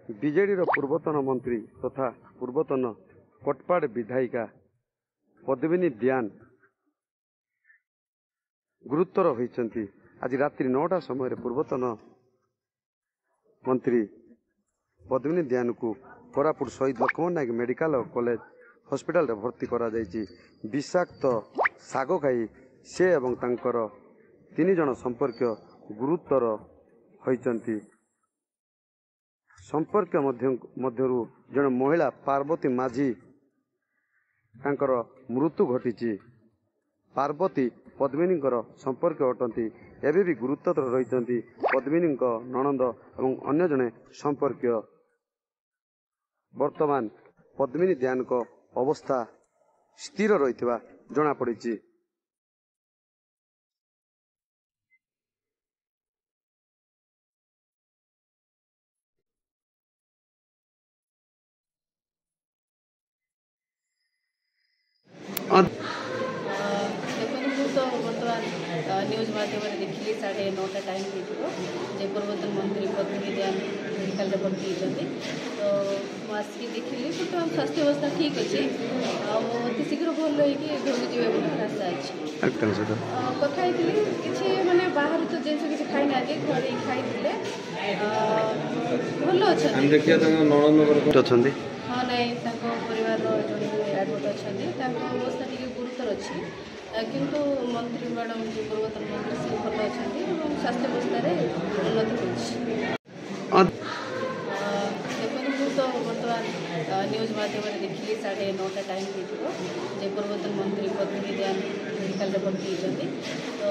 ବିଜେଡିର ପୂର୍ବତନ ମନ୍ତ୍ରୀ ତଥା ପୂର୍ବତନ କଟପାଡ଼ ବିଧାୟିକା ପଦ୍ମିନୀ ଦିଆନ ଗୁରୁତର ହୋଇଛନ୍ତି। ଆଜି ରାତ୍ରି 9ଟା ସମୟରେ ପୂର୍ବତନ ମନ୍ତ୍ରୀ ପଦ୍ମିନୀ ଦିଆନକୁ କୋରାପୁଟ ଶହୀଦ ଲକ୍ଷ୍ମଣ ନାୟକ ମେଡିକାଲ କଲେଜ ହସ୍ପିଟାଲରେ ଭର୍ତ୍ତି କରାଯାଇଛି। ବିଷାକ୍ତ ଶାଗ ଖାଇ ସେ ଏବଂ ତାଙ୍କର 3 ଜଣ ସମ୍ପର୍କୀୟ ଗୁରୁତର ହୋଇଛନ୍ତି। ସମ୍ପର୍କୀୟ ମଧ୍ୟରୁ ଜଣେ ମହିଳା ପାର୍ବତୀ ମାଝୀ ତାଙ୍କର ମୃତ୍ୟୁ ଘଟିଛି। ପାର୍ବତୀ ପଦ୍ମିନୀଙ୍କର ସମ୍ପର୍କୀୟ ଅଟନ୍ତି। ଏବେ ବି ଗୁରୁତର ରହିଛନ୍ତି ପଦ୍ମିନୀଙ୍କ ନଣନ୍ଦ ଏବଂ ଅନ୍ୟ ଜଣେ ସମ୍ପର୍କୀୟ। ବର୍ତ୍ତମାନ ପଦ୍ମିନୀ ଦିଆନଙ୍କ ଅବସ୍ଥା ସ୍ଥିର ରହିଥିବା ଜଣାପଡ଼ିଛି। देखो मु तो बर्तमान न्यूज मध्यम देखिली 9:30 टाइम जे पूर्वतन मंत्री पद्मिनी दियान मेडिकल भर्ती होती तो मुझे देखिली बर्तमान स्वास्थ्य अवस्था ठीक अच्छे अति शीघ्र भल हो घर जी आशा अच्छी कथी किसी मैंने बाहर तो जिन किसी खाई ना घर खाई भल अच्छा हाँ नाई परिवार जो एडमिट अच्छा अवस्था टी गुरुतर अच्छी किंतु मंत्री मैडम जो पूर्वतन मंत्री से भल अच्छा स्वास्थ्य अवस्था उन्नति हो देखो तो बर्तमान न्यूज मध्यम देखिली 9:30 टाइम जे पूर्वतन मंत्री पद्मिनी दियान मेडिकल भर्ती होती तो